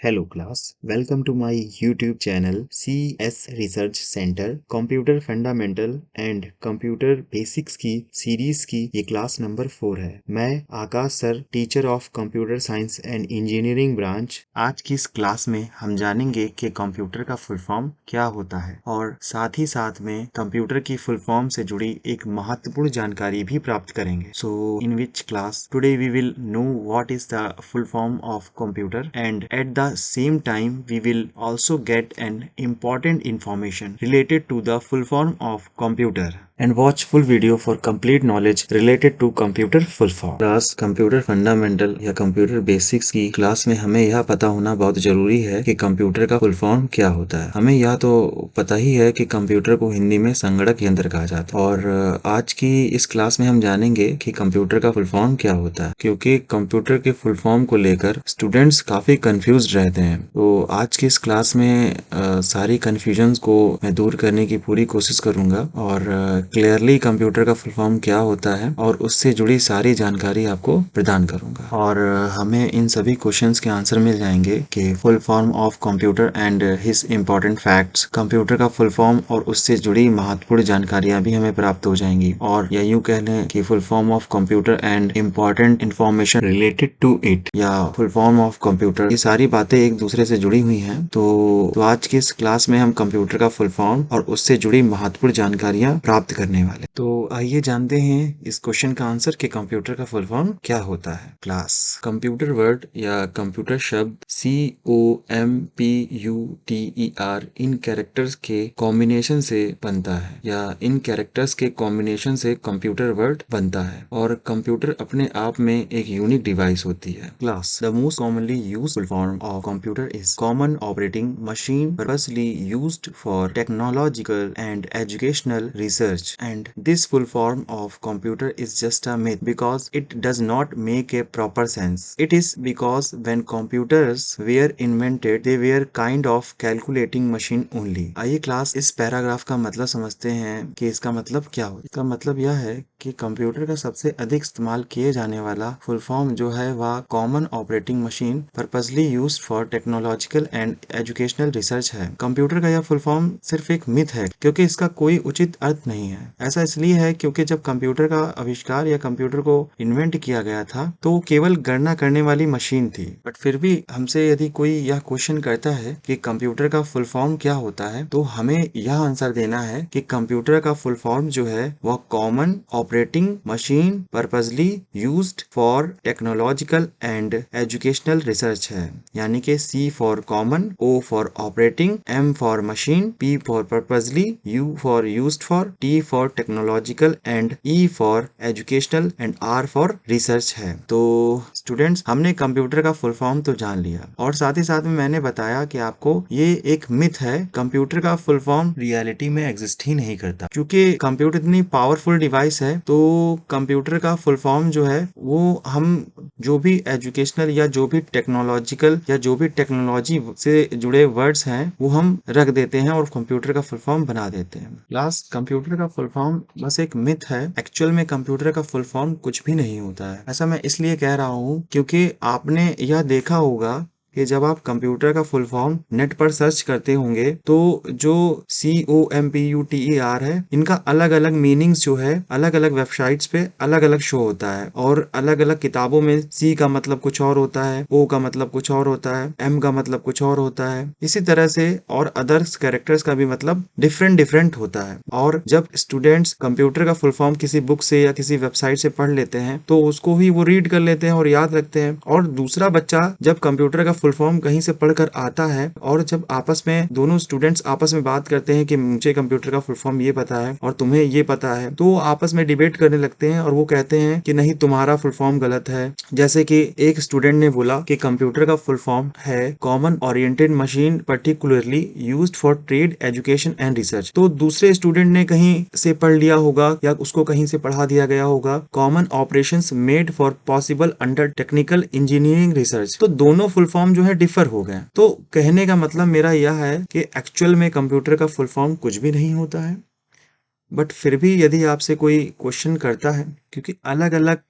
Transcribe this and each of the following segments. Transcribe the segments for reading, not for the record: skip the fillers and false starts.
Hello class, welcome to my YouTube channel CS Research Center computer fundamental and computer basics की series की ये class number 4 है। मैं Akash sir, teacher of computer science and engineering branch. आज की इस class में हम जानेंगे कि कंप्यूटर का फुल फॉर्म क्या होता है और साथ ही साथ में कंप्यूटर की फुल फॉर्म से जुड़ी एक महत्वपूर्ण जानकारी भी प्राप्त करेंगे। So in which class today we will know what is the full form of computer and at the same time we will also get an important information related to the full form of computer and watch full video for complete knowledge related to computer full form। Class computer fundamental या computer basics की class में हमें यह पता होना बहुत जरूरी है कि कंप्यूटर का फुल फॉर्म क्या होता है। हमें यह तो पता ही है कि कंप्यूटर को हिंदी में संगणक यंत्र कहा जाता है और आज की इस क्लास में हम जानेंगे कि कंप्यूटर का फुल फॉर्म क्या होता है, क्योंकि कंप्यूटर के फुल फॉर्म को लेकर स्टूडेंट्स काफी कंफ्यूज रहते हैं। तो आज की इस क्लास में सारी कंफ्यूजन को मैं दूर करने की पूरी कोशिश करूंगा और क्लियरली कंप्यूटर का फुल फॉर्म क्या होता है और उससे जुड़ी सारी जानकारी आपको प्रदान करूंगा और हमें इन सभी क्वेश्चंस के आंसर मिल जाएंगे कि full form of computer and his important facts, computer का फुल फॉर्म और उससे जुड़ी महत्वपूर्ण जानकारियां भी हमें प्राप्त हो जाएंगी। और या यूं कह लें कि full form of computer and important information related to it या फुल फॉर्म ऑफ कंप्यूटर, ये सारी बातें एक दूसरे से जुड़ी हुई हैं। तो आज की इस क्लास में हम कंप्यूटर का फुल फॉर्म और उससे जुड़ी महत्वपूर्ण जानकारियां प्राप्त करने वाले। तो आइए जानते हैं इस क्वेश्चन का आंसर कि कंप्यूटर का फुल फॉर्म क्या होता है। क्लास कंप्यूटर वर्ड या कंप्यूटर शब्द COMPUTER इन कैरेक्टर्स के कॉम्बिनेशन से बनता है या इन कैरेक्टर्स के कॉम्बिनेशन से कंप्यूटर वर्ड बनता है और कंप्यूटर अपने आप में एक यूनिक डिवाइस होती है। Class the most commonly used full form of computer is common operating machine purposely used for technological and educational research, and this full form of computer is just a myth because it does not make a proper sense. It is because when computers were invented they were kind of calculating machine only। आइए class इस paragraph का मतलब समझते हैं कि इसका मतलब क्या हो। इसका मतलब यह है कि कंप्यूटर का सबसे अधिक इस्तेमाल किए जाने वाला फुल फॉर्म जो है वह common operating machine purposely used for technological and educational research है। कंप्यूटर का यह फुल फॉर्म सिर्फ एक मिथ है क्योंकि इसका कोई उचित अर्थ नहीं है। ऐसा इसलिए है क्योंकि जब कंप्यूटर का आविष्कार या कंप्यूटर को इन्वेंट किया गया था तो वो केवल गणना करने वाली मशीन थी। बट फिर भी हमसे यदि कोई यह क्वेश्चन करता है कि कंप्यूटर का फुल फॉर्म क्या होता है तो हमें यह आंसर देना है कि कंप्यूटर का फुल फॉर्म जो है वह common operating machine purposely used for technological and educational research है। यानी कि C for common, O for operating, M for machine, P for purposely, U for used for, T for technological and E for educational and R for research है। तो students, हमने computer का full form तो जान लिया और साथ ही साथ में मैंने बताया कि आपको ये एक मिथ है, कंप्यूटर का फुल फॉर्म रियलिटी में एग्जिस्ट ही नहीं करता। क्योंकि कंप्यूटर इतनी पावरफुल डिवाइस है तो कंप्यूटर का फुल फॉर्म जो है वो हम जो भी एजुकेशनल या जो भी टेक्नोलॉजिकल या जो भी टेक्नोलॉजी से जुड़े वर्ड्स हैं वो हम रख देते हैं और कंप्यूटर का फुल फॉर्म बना देते हैं। लास्ट, कंप्यूटर का फुल फॉर्म बस एक मिथ है। एक्चुअल में कंप्यूटर का फुल फॉर्म कुछ भी नहीं होता है। ऐसा मैं इसलिए कह रहा हूँ क्योंकि आपने यह देखा होगा कि जब आप कंप्यूटर का फुल फॉर्म नेट पर सर्च करते होंगे तो जो COMPUTER है इनका अलग अलग मीनिंग्स जो है अलग अलग वेबसाइट्स पे अलग अलग शो होता है और अलग अलग किताबों में C का मतलब कुछ और होता है, O का मतलब कुछ और होता है, M का मतलब कुछ और होता है। इसी तरह से और अदर्स कैरेक्टर्स का भी मतलब डिफरेंट डिफरेंट होता है। और जब स्टूडेंट्स कंप्यूटर का फुल फॉर्म किसी बुक से या किसी वेबसाइट से पढ़ लेते हैं तो उसको ही वो रीड कर लेते हैं और याद रखते हैं। और दूसरा बच्चा जब कंप्यूटर का फुल फॉर्म कहीं से पढ़कर आता है और जब आपस में दोनों स्टूडेंट्स आपस में बात करते हैं कि मुझे कंप्यूटर का फुल फॉर्म ये पता है और तुम्हें ये पता है, तो आपस में डिबेट करने लगते हैं और वो कहते हैं कि नहीं, तुम्हारा फुल फॉर्म गलत है। जैसे कि एक स्टूडेंट ने बोला कि कंप्यूटर का फुल फॉर्म है common oriented machine particularly used for trade, education and research. तो दूसरे स्टूडेंट ने कहीं से पढ़ लिया होगा या उसको कहीं से पढ़ा दिया गया होगा common operations made for possible under technical engineering research. तो दोनों फुल फॉर्म जो है डिफर हो गए। तो कहने का मतलब मेरा यह है कि एक्चुअल में कंप्यूटर का फुल फॉर्म कुछ भी नहीं होता है। बट फिर भी यदि आपसे कोई क्वेश्चन करता है, क्योंकि अलग अलग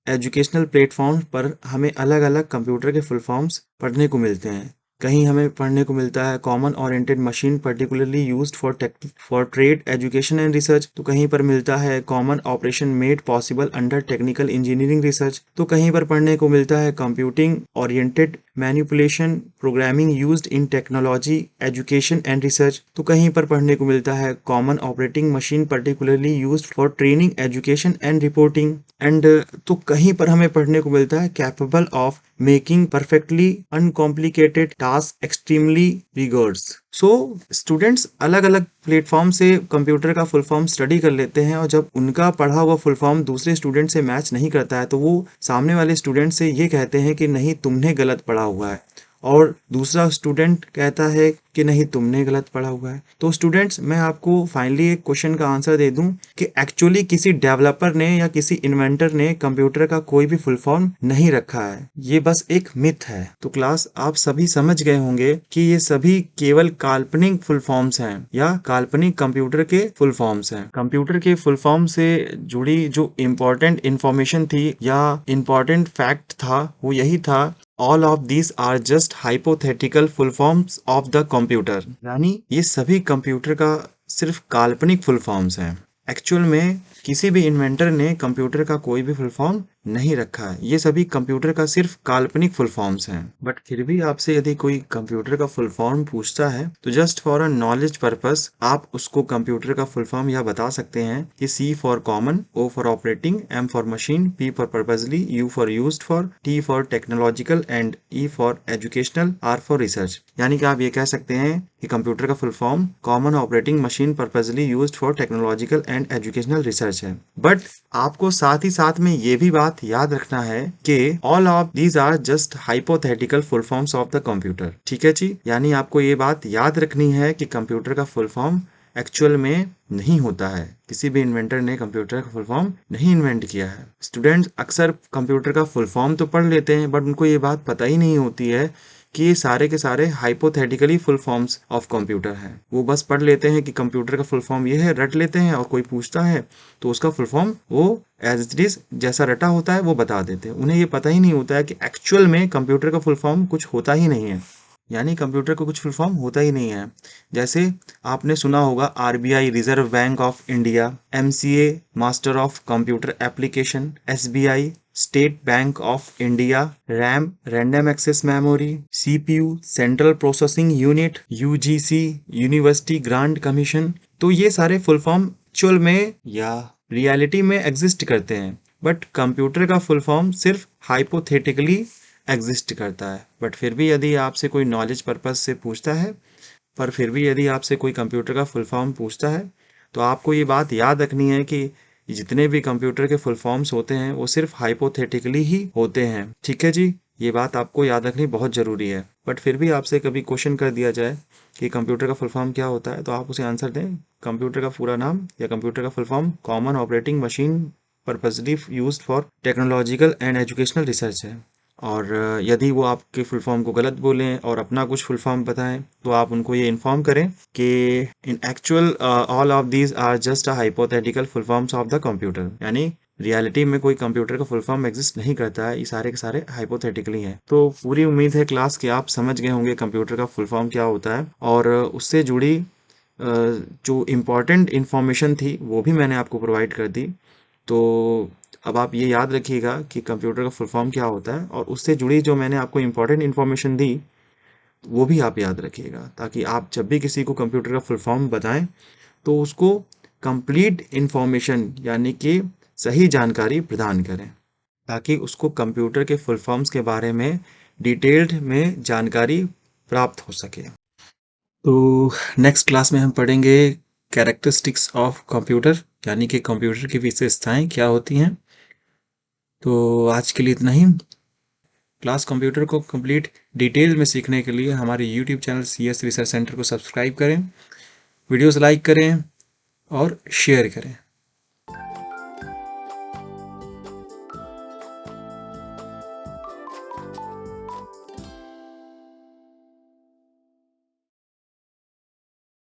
एजुकेशनल प्लेटफॉर्म पर हमें अलग अलग कंप्यूटर के फुल फॉर्म्स पढ़ने को मिलते हैं। कहीं हमें पढ़ने को मिलता है common oriented machine particularly used for trade education and research, तो कहीं पर मिलता है common operation made possible under technical engineering research, तो कहीं पर पढ़ने को मिलता है computing oriented manipulation programming used in technology education and research, तो कहीं पर पढ़ने को मिलता है common operating machine particularly used for training education and reporting and, तो कहीं पर हमें पढ़ने को मिलता है capable of making perfectly uncomplicated task extremely riggers. So students अलग अलग प्लेटफॉर्म से कंप्यूटर का फुल फॉर्म स्टडी कर लेते हैं, और जब उनका पढ़ा हुआ फुल फॉर्म दूसरे स्टूडेंट से मैच नहीं करता है तो वो सामने वाले स्टूडेंट से ये कहते हैं कि नहीं तुमने गलत पढ़ा हुआ है, और दूसरा स्टूडेंट कहता है कि नहीं तुमने गलत पढ़ा हुआ है। तो स्टूडेंट्स मैं आपको फाइनली एक क्वेश्चन का आंसर दे दूं कि एक्चुअली किसी डेवलपर ने या किसी इन्वेंटर ने कंप्यूटर का कोई भी फुल फॉर्म नहीं रखा है, ये बस एक मिथ है। तो क्लास आप सभी समझ गए होंगे कि ये सभी केवल काल्पनिक फुल फॉर्म्स हैं या काल्पनिक कंप्यूटर के फुल फॉर्म्स हैं। कंप्यूटर के फुल फॉर्म से जुड़ी जो इम्पोर्टेंट इंफॉर्मेशन थी या इम्पोर्टेंट फैक्ट था वो यही था, all of these are just hypothetical full forms of the computer, यानी ये सभी कंप्यूटर का सिर्फ काल्पनिक फुल फॉर्म्स हैं। एक्चुअल में किसी भी इन्वेंटर ने कंप्यूटर का कोई भी फुल फॉर्म नहीं रखा है, ये सभी कंप्यूटर का सिर्फ काल्पनिक फुल फॉर्म्स हैं। बट फिर भी आपसे यदि कोई कंप्यूटर का फुल फॉर्म पूछता है तो just for a knowledge purpose आप उसको कंप्यूटर का फुल फॉर्म यह बता सकते हैं कि C for common, O for operating, M for machine, P for purposely, U for used for, T for technological and E for educational, R for research. यानी कि आप ये कह सकते हैं कि कंप्यूटर का full form common operating machine purposely used for technological and educational research है। बट आपको साथ ही साथ में ये भी बात याद रखना है कि all of these are just hypothetical full forms of the computer. ठीक है जी, यानी आपको ये बात याद रखनी है कि कंप्यूटर का फुल फॉर्म एक्चुअल में नहीं होता है। किसी भी इन्वेंटर ने कंप्यूटर का फुल फॉर्म नहीं इन्वेंट किया है। स्टूडेंट्स अक्सर कंप्यूटर का फुल फॉर्म तो पढ़ लेते हैं बट उनको ये बात पता ही नहीं होती है कि ये सारे के सारे hypothetically full forms of computer हैं। वो बस पढ़ लेते हैं कि कंप्यूटर का फुल फॉर्म ये है, रट लेते हैं, और कोई पूछता है तो उसका फुल फॉर्म वो एज इट इज जैसा रटा होता है वो बता देते हैं। उन्हें ये पता ही नहीं होता है कि एक्चुअल में कंप्यूटर का फुल फॉर्म कुछ होता ही नहीं है, यानी कंप्यूटर का कुछ फुल फॉर्म होता ही नहीं है। जैसे आपने सुना होगा RBI Reserve Bank of India, MCA master of computer application, SBI State Bank of India, RAM random access memory, CPU central processing unit, UGC University Grant Commission. तो ये सारे फुल फॉर्म एक्चुअल में या रियलिटी में exist करते हैं, but computer का full form सिर्फ हाइपोथेटिकली एग्जिस्ट करता है। बट फिर भी यदि आपसे कोई नॉलेज पर्पज से पूछता है, पर फिर भी यदि आपसे कोई कंप्यूटर का फुल फॉर्म पूछता है तो आपको ये बात याद रखनी है कि जितने भी कंप्यूटर के फुल फॉर्म्स होते हैं वो सिर्फ हाइपोथेटिकली ही होते हैं। ठीक है जी, ये बात आपको याद रखनी बहुत ज़रूरी है। बट फिर भी आपसे कभी क्वेश्चन कर दिया जाए कि कंप्यूटर का फुल फॉर्म क्या होता है तो आप उसे आंसर दें कंप्यूटर का पूरा नाम या कंप्यूटर का full form common operating machine purposely used for technological and educational research है। और यदि वो आपके फुल फॉर्म को गलत बोलें और अपना कुछ फुल फॉर्म बताएं तो आप उनको ये इन्फॉर्म करें कि in actual all of these are just a hypothetical full forms of the computer, यानी रियलिटी में कोई कंप्यूटर का फुल फॉर्म एग्जिस्ट नहीं करता है, ये सारे के सारे हाइपोथेटिकली हैं। तो पूरी उम्मीद है क्लास कि आप समझ गए होंगे कंप्यूटर का फुल फॉर्म क्या होता है, और उससे जुड़ी जो इम्पोर्टेंट इन्फॉर्मेशन थी वो भी मैंने आपको प्रोवाइड कर दी। तो अब आप ये याद रखिएगा कि कंप्यूटर का फुल फॉर्म क्या होता है, और उससे जुड़ी जो मैंने आपको इम्पोर्टेंट इन्फॉर्मेशन दी वो भी आप याद रखिएगा, ताकि आप जब भी किसी को कंप्यूटर का फुल फॉर्म बताएं तो उसको कंप्लीट इन्फॉर्मेशन यानी कि सही जानकारी प्रदान करें, ताकि उसको कंप्यूटर के फुल फॉर्म्स के बारे में डिटेल्ड में जानकारी प्राप्त हो सके। तो नेक्स्ट क्लास में हम पढ़ेंगे कैरेक्टरिस्टिक्स ऑफ कंप्यूटर, यानी कि कंप्यूटर की विशेषताएं क्या होती हैं। तो आज के लिए इतना ही। क्लास कंप्यूटर को कंप्लीट डिटेल में सीखने के लिए हमारे YouTube channel CS research centre को सब्सक्राइब करें, वीडियोस लाइक करें और शेयर करें।